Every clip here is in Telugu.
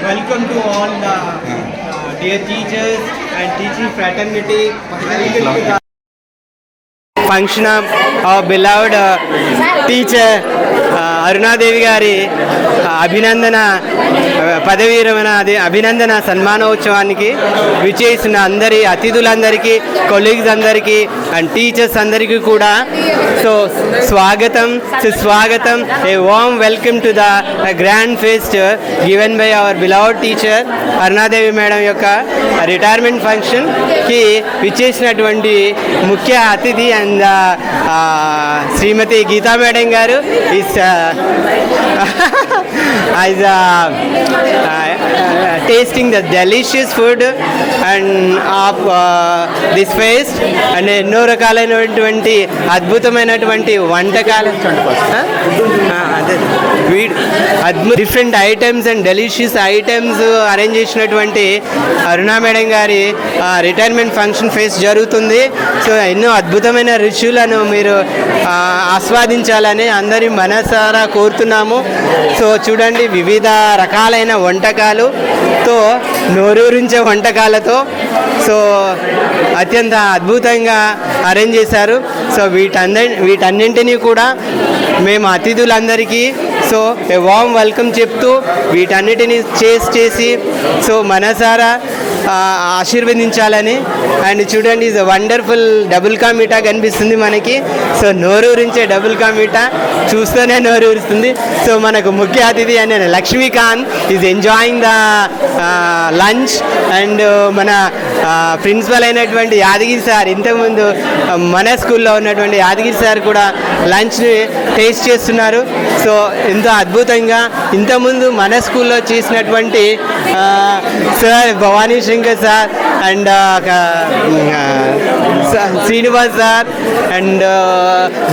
welcome to all the dear teachers and teaching fraternity. Function of our beloved teacher Aruna Devi గారి అభినందన పదవీ విరమణ అభినందన సన్మానోత్సవానికి విచ్చేసిన అందరి అతిథులందరికీ, కొలీగ్స్ అందరికీ అండ్ టీచర్స్ అందరికీ కూడా సో స్వాగతం, సుస్వాగతం. A warm welcome to the grand fest given by our beloved teacher Arunadevi madam యొక్క రిటైర్మెంట్ ఫంక్షన్కి విచ్చేసినటువంటి ముఖ్య అతిథి అండ్ శ్రీమతి గీతా మేడం గారు is tasting the delicious food and of this feast and ఎన్నో రకాలైనటువంటి అద్భుతమైనటువంటి వంటకాలు, different items and delicious items arrange చేసినటువంటి అరుణా మేడం గారి రిటైర్మెంట్ ఫంక్షన్ ఫేస్ట్ జరుగుతుంది. సో ఎన్నో అద్భుతమైన రుచులను మీరు ఆస్వాదించాలని అందరి మనసారా కోరుతున్నాము. సో చూడండి, వివిధ రకాలైన వంటకాలుతో, నోరూరించే వంటకాలతో సో అత్యంత అద్భుతంగా అరేంజ్ చేశారు. సో వీటన్నింటినీ కూడా మేము అతిథులందరికీ సో ఏ వార్మ్ వెల్కమ్ చెప్తూ వీటన్నిటిని చేసి సో మనసారా ఆశీర్వదించాలని. అండ్ చూడండి, ఇది వండర్ఫుల్ డబుల్ కా మీఠా కనిపిస్తుంది మనకి. సో నోరూరించే డబుల్ కా మీఠా చూస్తూనే నోరూరుస్తుంది. సో మనకు ముఖ్య అతిథి అనే Lakshmikanth is enjoying the lunch. And మన ప్రిన్సిపల్ అయినటువంటి యాదగిరి సార్, ఇంతకుముందు మన స్కూల్లో ఉన్నటువంటి యాదగిరి సార్ కూడా లంచ్ని టేస్ట్ చేస్తున్నారు. సో ఎంతో అద్భుతంగా ఇంతకుముందు మన స్కూల్లో చేసినటువంటి sir Bhavani Shankar sir and Srinivas sir and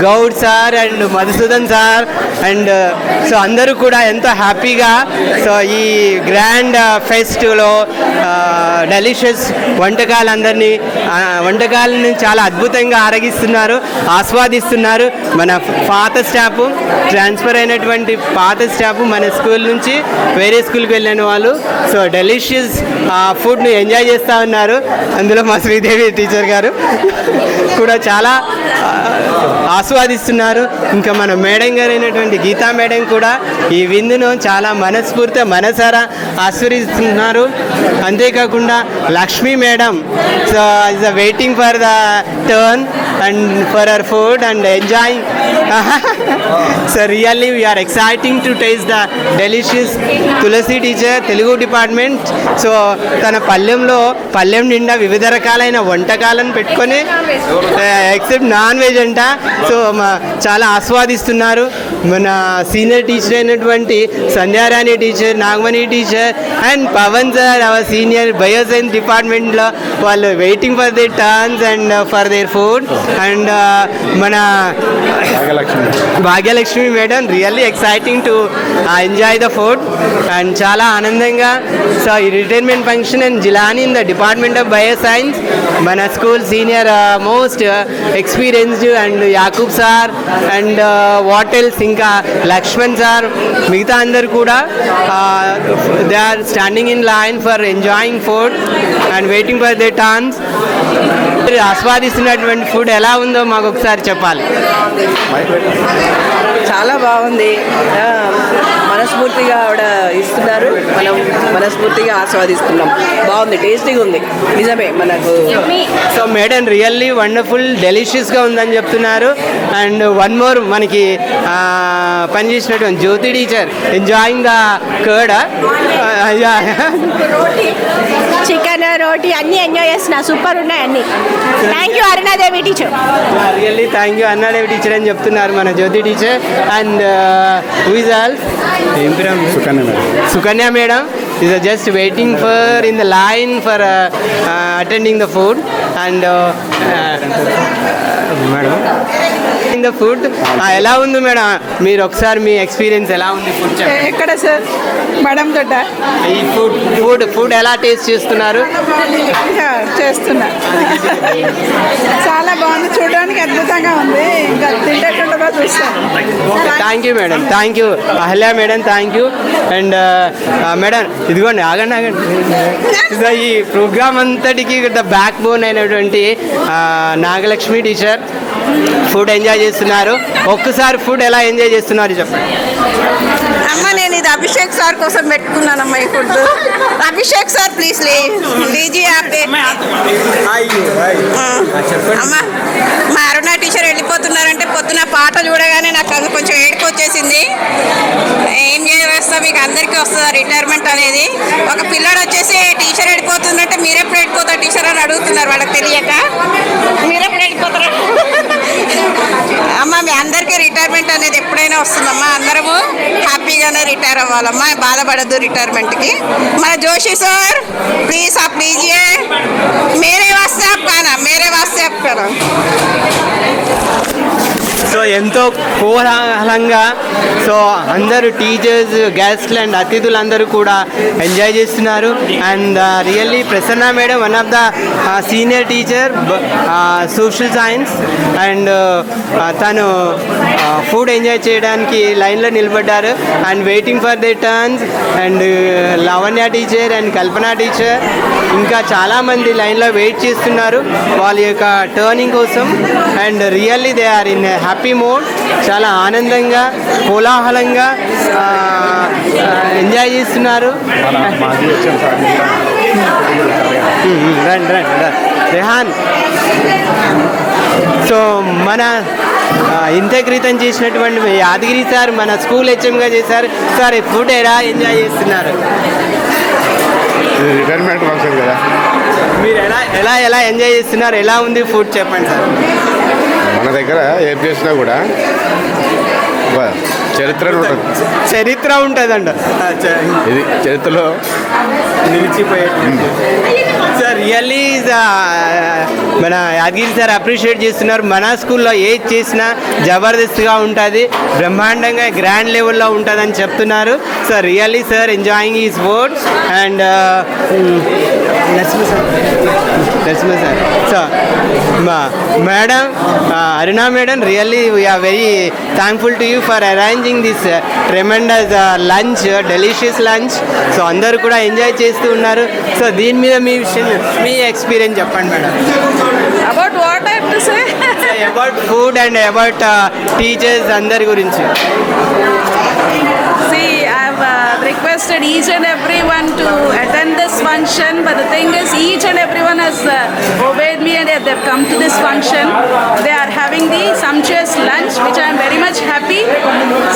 Goud sir and Madhusudan sir and so అందరూ కూడా ఎంతో హ్యాపీగా సో ఈ గ్రాండ్ ఫెస్ట్లో డెలిషియస్ వంటకాలను చాలా అద్భుతంగా ఆరగిస్తున్నారు, ఆస్వాదిస్తున్నారు. మన పాత స్టాఫ్, ట్రాన్స్ఫర్ అయినటువంటి పాత స్టాఫ్ మన స్కూల్ నుంచి వేరే స్కూల్కి వెళ్ళిన వాళ్ళు సో డెలిషియస్ ఫుడ్ని ఎంజాయ్ చేస్తూ ఉన్నారు. అందులో మా శ్రీదేవి టీచర్ గారు కూడా చాలా ఆస్వాదిస్తున్నారు. ఇంకా మన మేడం గారు అయినటువంటి గీతా మేడం కూడా ఈ విందును చాలా మనసారా ఆస్వాదిస్తున్నారు. అంతేకాకుండా Lakshmi madam so is waiting for the turn and for our food and enjoying. So really we are exciting to taste the delicious Tulasi teacher, Telugu department. So తన పల్లెం నిండా వివిధ రకాలైన వంటకాలను పెట్టుకొని ఎక్సెప్ట్ నాన్ వెజ్ అంట. సో చాలా ఆస్వాదిస్తున్నారు. మన సీనియర్ టీచర్ అయినటువంటి Sandhyarani teacher, Nagamani teacher and Pavan sir our senior bioscience డిపార్ట్మెంట్లో వాళ్ళు waiting for their turns and for their food. And మన Bhagyalakshmi madam really exciting to enjoy the food and చాలా ఆనందంగా. సో ఈ retirement function and Jilani in the department of bioscience, మన school senior most experienced and Yakub sir and what else, ఇంకా లక్ష్మణ్ సార్, మిగతా అందరు కూడా they are standing in line for enjoying food and waiting for they turns. ఆస్వాదిస్తున్నటువంటి ఫుడ్ ఎలా ఉందో మాకు ఒకసారి చెప్పాలి. చాలా బాగుంది, మనస్ఫూర్తిగా ఆవిడ ఇస్తున్నారు, మనం మనస్ఫూర్తిగా ఆస్వాదిస్తున్నాం. బాగుంది, టేస్టీగా ఉంది, నిజమే మనకు. సో మేడం రియల్లీ వండర్ఫుల్, డెలిషియస్గా ఉందని చెప్తున్నారు. అండ్ వన్ మోర్ మనకి పనిచేసినటువంటి Jyothi teacher enjoying the curd, chicken, roti అన్నీ ఎంజాయ్ చేస్తున్నా, సూపర్ ఉన్నాయి అన్నీ. Thank you Arunadevi teacher. Really thank you Arunadevi teacher అని చెప్తున్నారు మన Jyothi teacher. And who is all Sukanya madam is just waiting for in the line for attending the food and madam enjoying the food. ఎలా ఉంది మేడం, మీరు ఒకసారి మీ ఎక్స్పీరియన్స్ ఎలా ఉంది ఫుడ్ చెప్పండి. ఎక్కడ సార్? మేడం తోట ఈ ఫుడ్ ఎలా టేస్ట్ చేస్తున్నారు? చేస్తున్నా. చాలా బాగుంది, చూడడానికి అద్భుతంగా ఉంది. ఇంకా తింటేటుండగా చూస్తాను. Thank you madam, thank you Ahalya madam, thank you. And madam ఇదిగోండి, ఆగండి. ఈ ప్రోగ్రామ్ అంతటికి ద బ్యాక్ బోన్ అయినటువంటి నాగలక్ష్మి టీచర్ ఫుడ్ ఎంజాయ్ చేస్తున్నారు. ఒక్కసారి ఫుడ్ ఎలా ఎంజాయ్ చేస్తున్నారు చెప్పండి. అమ్మ నేను ఇది అభిషేక్ సార్ కోసం పెట్టుకున్నానమ్మా ఈ food. Abhishek sir please Lizzie అమ్మ. మా అరుణ టీచర్ వెళ్ళిపోతున్నారంటే పొద్దున పాట చూడగానే నాకు అది కొంచెం ఏడుపు వచ్చేసింది. ఏం చేస్తా, మీకు అందరికీ వస్తుందా రిటైర్మెంట్ అనేది? ఒక పిల్లడు వచ్చేసి టీచర్ వెళ్ళిపోతుందంటే మీరెప్పుడు వెళ్ళిపోతారు టీచర్ అని అడుగుతున్నారు, వాళ్ళకి తెలియక. మీరెప్పుడు వెళ్ళిపోతారు అమ్మ? మీ అందరికీ రిటైర్మెంట్ అనేది ఎప్పుడైనా వస్తుందమ్మా. అందరము హ్యాపీగానే రిటైర్ అవ్వాలమ్మా, బాధపడద్దు రిటైర్మెంట్కి. మన జోషి సార్ ప్లీజ్ आप लीजिए, मेरे वास्ते आप गाना, मेरे वास्ते आप गाना. సో ఎంతో కోలాహలంగా సో అందరూ టీచర్స్, గెస్ట్లు అండ్ అతిథులందరూ కూడా ఎంజాయ్ చేస్తున్నారు. And really Prasanna madam one of the senior teacher social science, and తను ఫుడ్ ఎంజాయ్ చేయడానికి లైన్లో నిలబడ్డారు and waiting for they turns. And Lavanya teacher and Kalpana teacher ఇంకా చాలామంది లైన్లో వెయిట్ చేస్తున్నారు వాళ్ళ యొక్క టర్నింగ్ కోసం. And really they are in happy mode, చాలా ఆనందంగా కోలాహలంగా ఎంజాయ్ చేస్తున్నారు. రండి రెహాన్. సో మన ఇంత క్రితం చేసినటువంటి యాదగిరి సార్ మన స్కూల్ హెచ్ఎంగా చేశారు. సార్ ఫుడ్ ఎలా ఎంజాయ్ చేస్తున్నారు? రిటైర్మెంట్ ఫంక్షన్ కదా, మీరు ఎలా ఎంజాయ్ చేస్తున్నారు? ఎలా ఉంది ఫుడ్ చెప్పండి సార్. మన దగ్గర ఏం చేసినా కూడా చరిత్ర ఉంటుందంట, ఇది చరిత్రలో నిలిచిపోయేది. సార్ రియల్లీ మన యాదగిరి సార్ అప్రిషియేట్ చేస్తున్నారు. మన స్కూల్లో ఏది చేసినా జబర్దస్త్గా ఉంటుంది, బ్రహ్మాండంగా గ్రాండ్ లెవెల్లో ఉంటుందని చెప్తున్నారు. So really sir enjoying is food. And Narasimha sir, so madam Aruna madam, really we are very thankful to you for arranging this tremendous lunch, delicious lunch. So అందరూ కూడా ఎంజాయ్ చేస్తూ ఉన్నారు. సో దీని మీద మీ ఎక్స్పీరియన్స్ చెప్పండి madam. About what I have to say about food and about teachers అందరి గురించి. See, I have requested each and everyone to attend this function, but the thing is, each and everyone has obeyed me and they have come to this function. They are having the sumptuous lunch, which I am very much happy.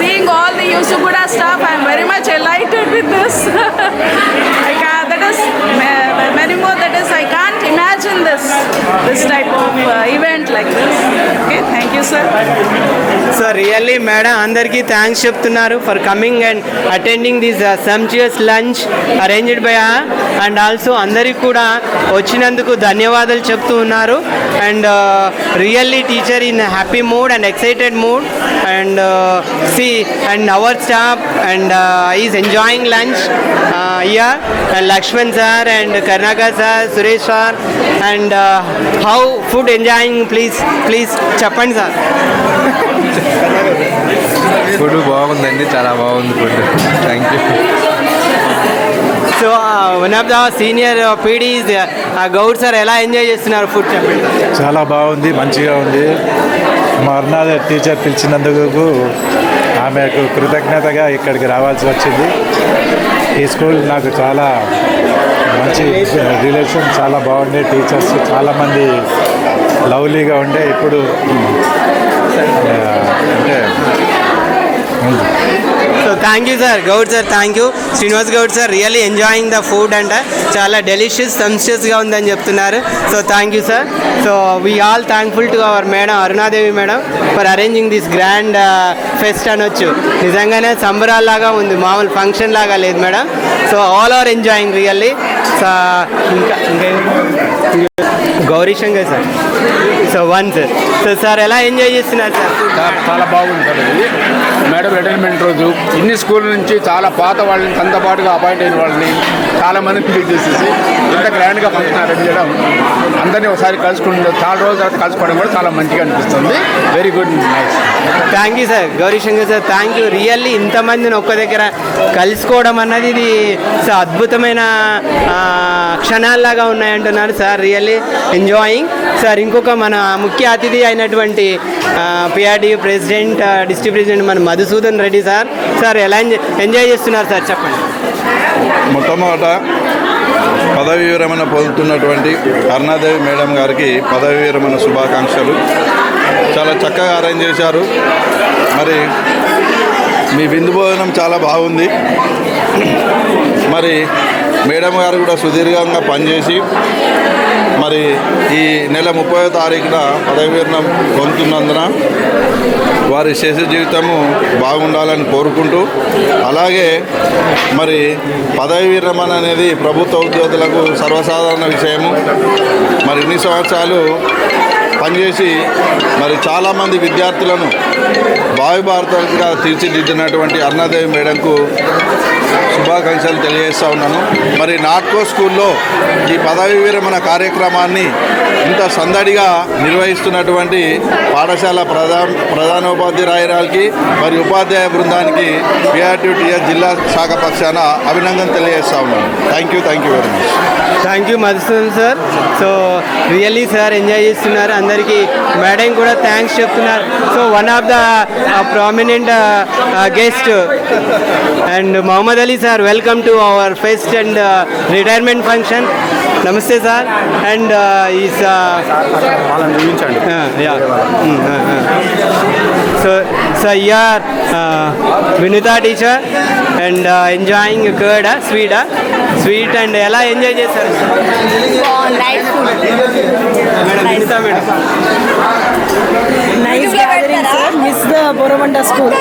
Seeing all the Yusuguda staff, I am very much elated with this. That is many more. That is, I can't imagine this type of event like this. Okay, thank you, sir. So really madam అందరికీ థ్యాంక్స్ చెప్తున్నారు for coming and attending this sumptuous lunch arranged by and also అందరికి కూడా వచ్చినందుకు ధన్యవాదాలు చెప్తూ ఉన్నారు. And really teacher in happy mood and excited mood. And see and our staff and is enjoying lunch here. And Lakshman sir and Karnakar sir, Suresh sir. And how food enjoying please చెప్పండి సార్. ఫుడ్ బాగుందండి, చాలా బాగుంది food. Thank you. So one of the senior PDs Goud sir ఎలా ఎంజాయ్ చేస్తున్నారు ఫుడ్ చెప్పండి. చాలా బాగుంది, మంచిగా ఉంది. మా అరుణాథ టీచర్ పిలిచినందుకు ఆమెకు కృతజ్ఞతగా ఇక్కడికి రావాల్సి వచ్చింది. ఈ స్కూల్ నాకు చాలా మంచి రిలేషన్, చాలా బాగుండే. టీచర్స్ చాలామంది లవ్లీగా ఉండే. ఇప్పుడు అంటే so thank you sir, Goud sir thank you. Srinivas Goud sir really enjoying the food అంట, చాలా డెలిషియస్ సంస్టియస్గా ఉందని చెప్తున్నారు. So thank you sir. So we all thankful to our madam Arunadevi madam for arranging this grand fest అనొచ్చు. నిజంగానే సంబరాల్లాగా ఉంది, మామూలు ఫంక్షన్ లాగా లేదు madam. So all are enjoying really. So ఇంకా Gauri Shankar sir. So one sir. So sir ఎలా ఎంజాయ్ చేస్తున్నారు సార్? చాలా బాగుంది సార్ ఇది. మేడం రిటైర్మెంట్ రోజు ఇన్ని స్కూల్ నుంచి చాలా పాత వాళ్ళని తనతో పాటుగా అపాయింట్ అయిన వాళ్ళని చాలా మందిని పిలిచి చేసేసి ఇంత గ్రాండ్గా ఫంక్షన్ అరేంజ్ చేయడం, అందరినీ ఒకసారి కలుసుకుంటే చాలా రోజుల తర్వాత కలుసుకోవడం కూడా చాలా మంచిగా అనిపిస్తుంది. Very good, nice. Thank you sir Gauri Shankar sir, thank you. Really ఇంతమందిని ఒక్క దగ్గర కలుసుకోవడం అన్నది ఇది అద్భుతమైన క్షణాల్లాగా ఉన్నాయంటున్నారు సార్. Really enjoying sir. ఇంకొక మన ముఖ్య అతిథి అయినటువంటి పిఆర్డీయూ ప్రెసిడెంట్, డిస్ట్రిక్ట్ ప్రెసిడెంట్ మన మధుసూదన్ రెడ్డి సార్. సార్ ఎలా ఎంజాయ్ చేస్తున్నారు సార్, చెప్పండి. మొట్టమొదట పదవి విరమణ పొందుతున్నటువంటి అరుణాదేవి మేడం గారికి పదవి విరమణ శుభాకాంక్షలు. చాలా చక్కగా అరేంజ్ చేశారు. మరి మీ విందు భోజనం చాలా బాగుంది. మరి మేడం గారు కూడా సుదీర్ఘంగా పనిచేసి మరి ఈ నెల 30వ తారీఖున పదవి విరమణ పొందుతున్నందున వారి శేష జీవితము బాగుండాలని కోరుకుంటూ, అలాగే మరి పదవి విరమణ అనేది ప్రభుత్వ ఉద్యోగులకు సర్వసాధారణ విషయము. మరి ఇన్ని సంవత్సరాలు పనిచేసి మరి చాలామంది విద్యార్థులను భావి భారతగా తీర్చిదిద్దినటువంటి అరుణాదేవి మేడంకు శుభాకాంక్షలు తెలియజేస్తూ ఉన్నాను. మరి నాట్కో స్కూల్లో ఈ పదవి విరమణ కార్యక్రమాన్ని ఇంత సందడిగా నిర్వహిస్తున్నటువంటి పాఠశాల ప్రధానోపాధ్యాయురాలకి మరి ఉపాధ్యాయ బృందానికి పిఆర్టీటీఎస్ జిల్లా శాఖ పక్షాన అభినందన తెలియజేస్తూ ఉన్నాను. Thank you very much. Thank you Madhusudan sir. So really sir enjoy చేస్తున్నారు. అందరికీ మేడం కూడా థ్యాంక్స్ చెప్తున్నారు. So one of the prominent guest and Mohammad Ali sir, welcome to our fest and retirement function. నమస్తే sir. And is so you're Vinutha teacher and enjoying curd sweet and ఎలా ఎంజాయ్ చేస్తారు madam? Vinutha madam. Nice gathering, sir. Miss the Boromanda school.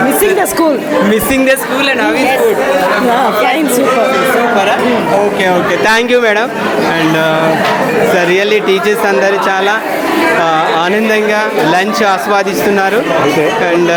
Missing the school. And how is food? Yeah, fine, super. Okay thank you madam. And sir really teachers అందరూ చాలా ఆనందంగా లంచ్ ఆస్వాదిస్తున్నారు. అండ్